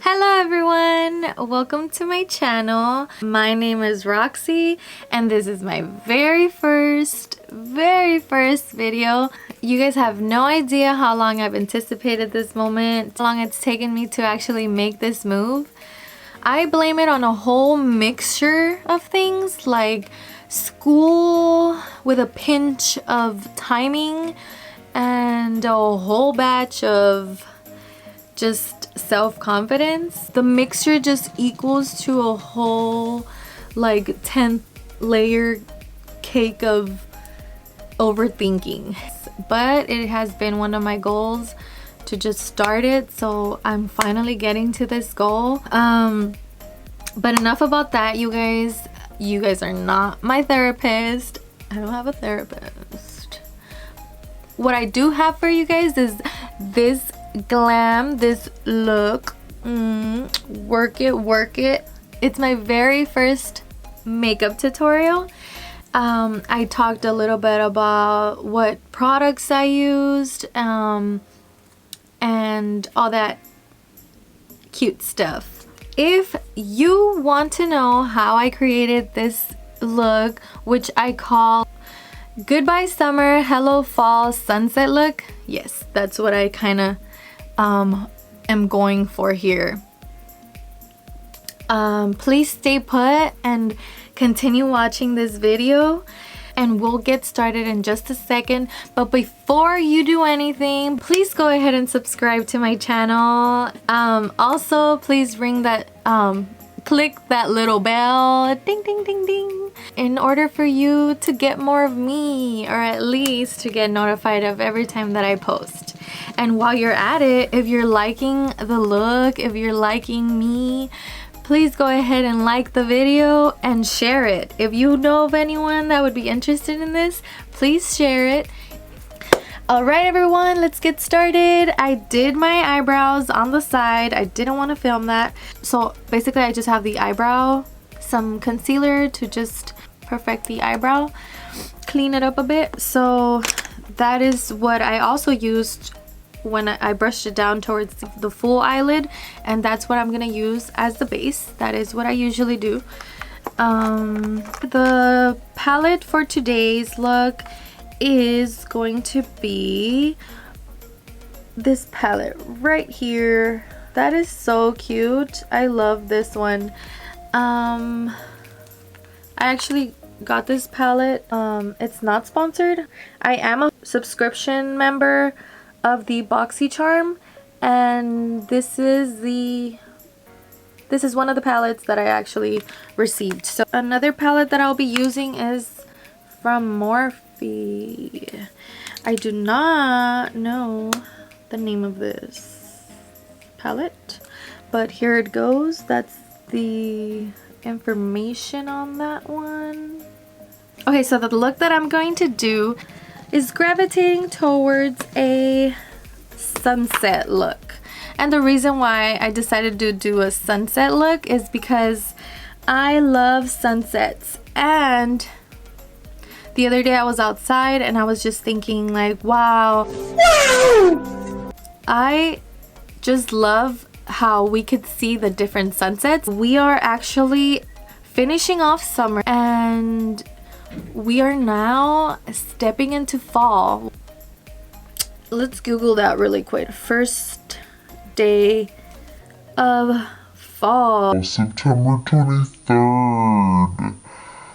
Hello everyone, welcome to my channel. My name is Roxy and this is my very first video. You guys have no idea how long I've anticipated this moment, how long it's taken me to actually make this move. I blame it on a whole mixture of things like school with a pinch of timing and a whole batch of just self-confidence. The mixture just equals to a whole like 10th layer cake of overthinking. But it has been one of my goals to just start it, so I'm finally getting to this goal. But enough about that, you guys. You guys are not my therapist. I don't have a therapist. What I do have for you guys is this glam, this look. Work it. It's my very first makeup tutorial. I talked a little bit about what products I used and all that cute stuff. If you want to know how I created this look, which I call Goodbye Summer, Hello Fall Sunset look, yes, that's what I kind of am going for here. Please stay put and continue watching this video and we'll get started in just a second. But before you do anything, please go ahead and subscribe to my channel. Also, please ring that click that little bell, ding ding ding ding, in order for you to get more of me, or at least to get notified of every time that I post. And while you're at it, if you're liking the look, if you're liking me, please go ahead and like the video and share it. If you know of anyone that would be interested in this, please share it. Alright everyone, let's get started. I did my eyebrows on the side. I didn't want to film that. So basically I just have the eyebrow, some concealer to just perfect the eyebrow, clean it up a bit. So that is what I also used when I brushed it down towards the full eyelid, and that's what I'm gonna use as the base. That is what I usually do. The palette for today's look is going to be this palette right here. That is so cute. I love this one. I actually got this palette. It's not sponsored. I am a subscription member of the BoxyCharm, and this is one of the palettes that I actually received. So another palette that I'll be using is from Morphe. I do not know the name of this palette, but here it goes. That's the information on that one. Okay, so the look that I'm going to do is gravitating towards a sunset look. And the reason why I decided to do a sunset look is because I love sunsets. And the other day I was outside and I was just thinking like, wow, I just love how we could see the different sunsets. We are actually finishing off summer and we are now stepping into fall. Let's Google that really quick. First day of fall, September 23rd.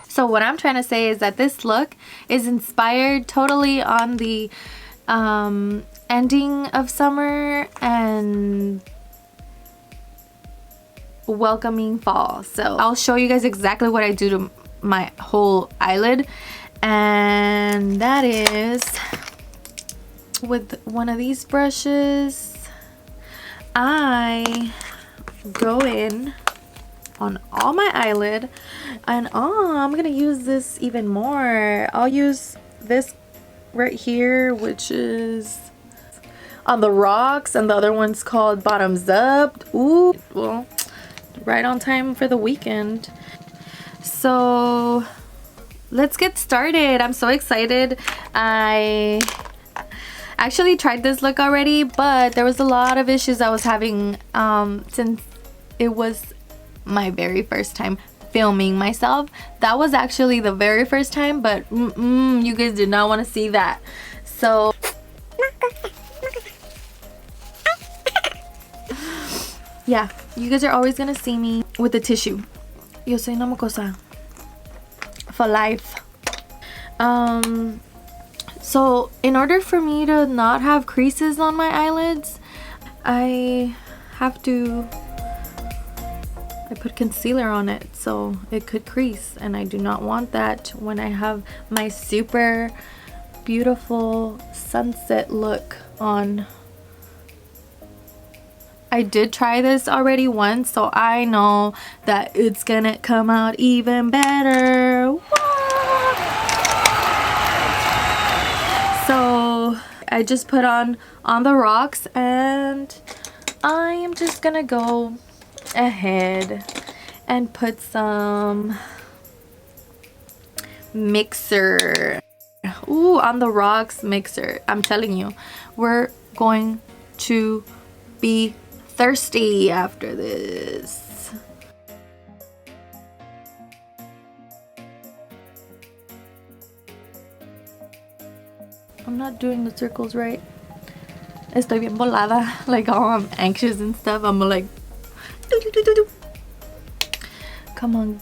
So what I'm trying to say is that this look is inspired totally on the ending of summer and welcoming fall. So I'll show you guys exactly what I do to my whole eyelid, and that is with one of these brushes. I go in on all my eyelid, and I'm gonna use this even more. I'll use this right here, which is on the rocks, and the other one's called Bottoms Up. Ooh, well, right on time for the weekend. So let's get started. I'm so excited. I actually tried this look already, but there was a lot of issues I was having since it was my very first time filming myself. That was actually the very first time, but you guys did not want to see that. So yeah, you guys are always gonna see me with a tissue. Yo soy una mocosa for life. So in order for me to not have creases on my eyelids, I put concealer on it so it could crease, and I do not want that when I have my super beautiful sunset look on. I did try this already once, so I know that it's gonna come out even better. So I just put on the rocks, and I am just gonna go ahead and put some mixer. Ooh, on the rocks mixer. I'm telling you, we're going to be thirsty after this. I'm not doing the circles right. Estoy bien volada. Like, oh, I'm anxious and stuff. I'm like, come on.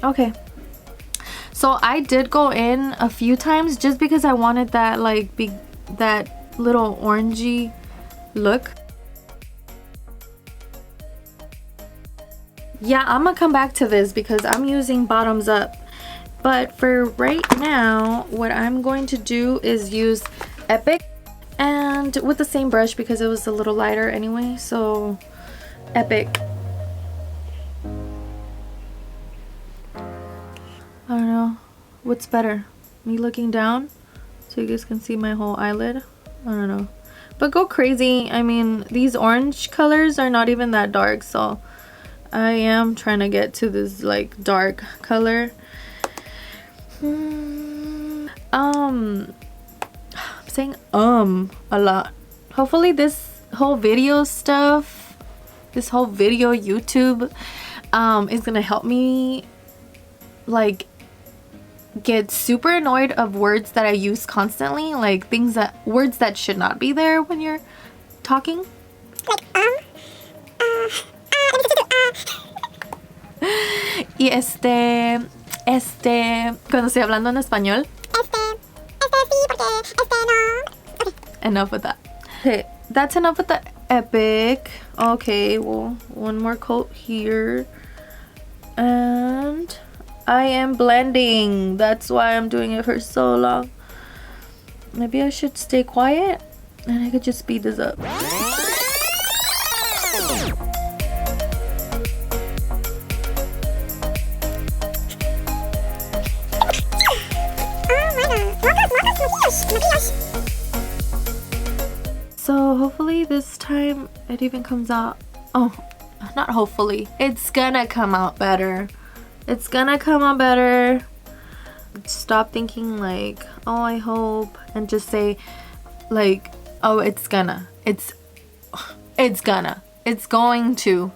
Okay, so I did go in a few times just because I wanted that, like, that little orangey look. Yeah, I'm gonna come back to this because I'm using bottoms up, but for right now what I'm going to do is use Epic, and with the same brush because it was a little lighter anyway. So Epic. I don't know what's better, me looking down so you guys can see my whole eyelid. I don't know, but go crazy. I mean, these orange colors are not even that dark, so I am trying to get to this like dark color. I'm saying a lot. Hopefully this whole video stuff, this whole video YouTube is gonna help me like get super annoyed of words that I use constantly, like words that should not be there when you're talking. Like y cuando estoy hablando en español, sí, porque no. Okay. Enough with that. Okay, that's enough with the Epic. Okay, well, one more coat here, and I am blending. That's why I'm doing it for so long. Maybe I should stay quiet and I could just speed this up. So hopefully this time it even comes out. Oh, not hopefully. It's gonna come out better. It's gonna come out better. Stop thinking like, oh, I hope, and just say like, oh, it's going to.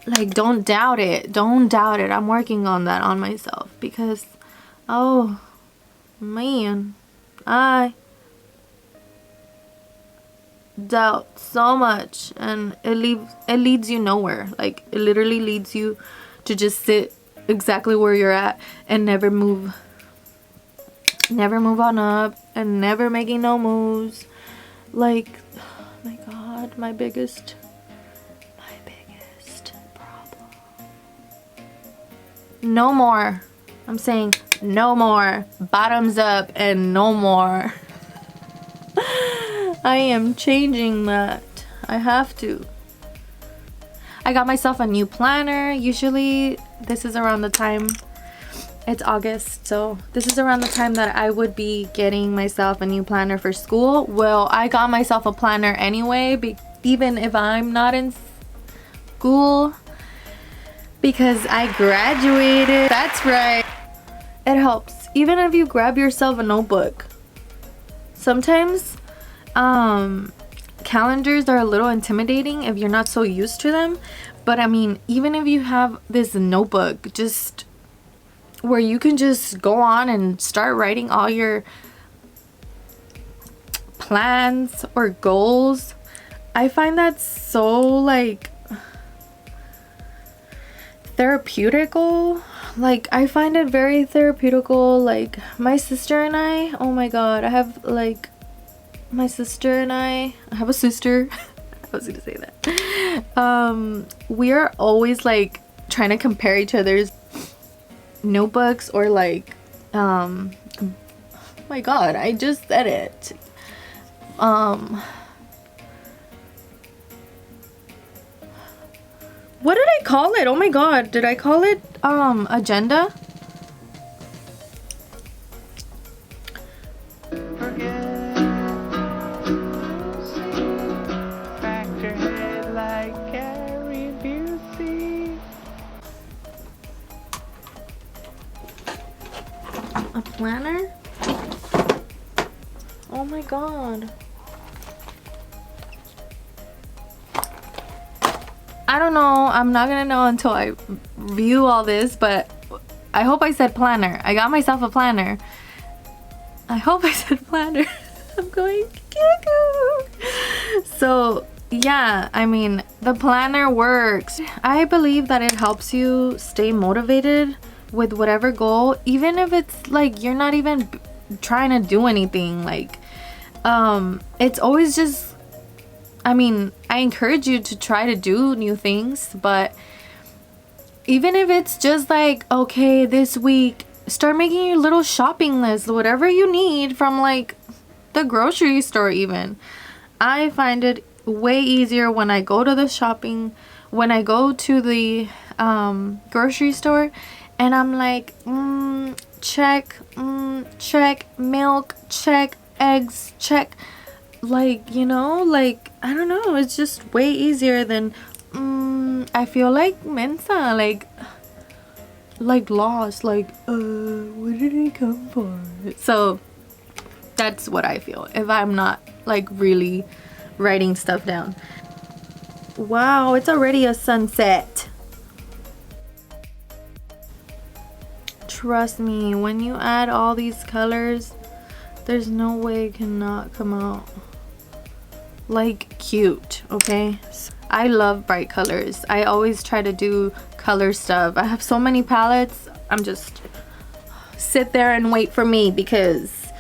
Like, don't doubt it. Don't doubt it. I'm working on that on myself because, oh man, I doubt so much, and it leads you nowhere. Like, it literally leads you to just sit exactly where you're at and never move on up and never making no moves. Like, oh my god, my biggest problem. No more. I'm saying no more bottoms up and no more. I am changing that. I have to. I got myself a new planner. Usually this is around the time, it's August, so this is around the time that I would be getting myself a new planner for school. Well, I got myself a planner anyway, even if I'm not in school, because I graduated. That's right. It helps. Even if you grab yourself a notebook. Sometimes calendars are a little intimidating if you're not so used to them. But I mean, even if you have this notebook just where you can just go on and start writing all your plans or goals, I find that so like therapeutical. Like, I find it very therapeutical. Like, my sister and I, oh my god, I have like my sister and I have a sister. I was gonna say that. We are always like trying to compare each other's notebooks, or like oh my god, I just said it. What did I call it? Oh my god, did I call it agenda? A planner? Oh my god. I don't know. I'm not gonna know until I view all this, but I hope I said planner. I got myself a planner. I hope I said planner. I'm going cuckoo. So yeah, I mean, the planner works. I believe that it helps you stay motivated with whatever goal, even if it's like you're not even trying to do anything. Like it's always just, I mean, I encourage you to try to do new things, but even if it's just like, okay, this week start making your little shopping list, whatever you need from like the grocery store. Even I find it way easier when I go to the shopping, when I go to the grocery store, and I'm like, check, check, milk, check, eggs, check. Like, you know, like, I don't know, it's just way easier than I feel like mensa, like lost, like what did I come for? So that's what I feel if I'm not like really writing stuff down. Wow, it's already a sunset. Trust me, when you add all these colors, there's no way it cannot come out like cute. Okay, I love bright colors. I always try to do color stuff. I have so many palettes. I'm just sit there and wait for me because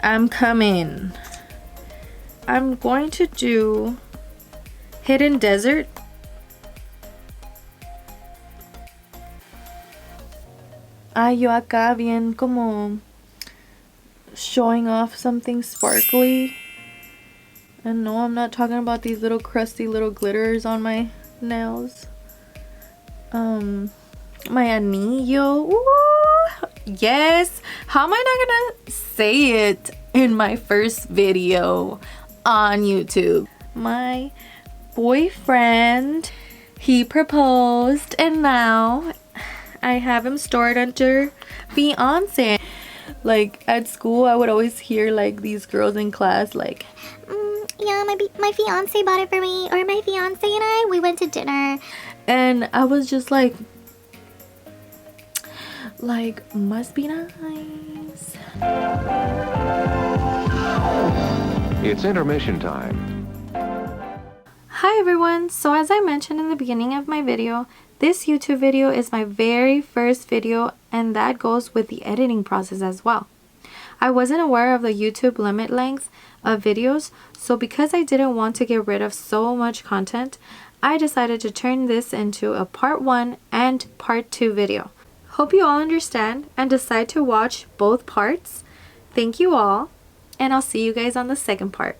I'm coming. I'm going to do Hidden Desert. Ay, yo acá bien como showing off something sparkly. And no, I'm not talking about these little crusty little glitters on my nails. My anillo. Ooh, yes. How am I not gonna say it in my first video on YouTube? My boyfriend, he proposed, and now I have him stored under fiance. Like at school, I would always hear like these girls in class like, yeah, my fiance bought it for me, or my fiance and we went to dinner. And I was just like must be nice. It's intermission time. Hi everyone, so as I mentioned in the beginning of my video, this YouTube video is my very first video, and that goes with the editing process as well. I wasn't aware of the YouTube limit length of videos, so because I didn't want to get rid of so much content, I decided to turn this into a part 1 and part 2 video. Hope you all understand and decide to watch both parts. Thank you all, and I'll see you guys on the second part.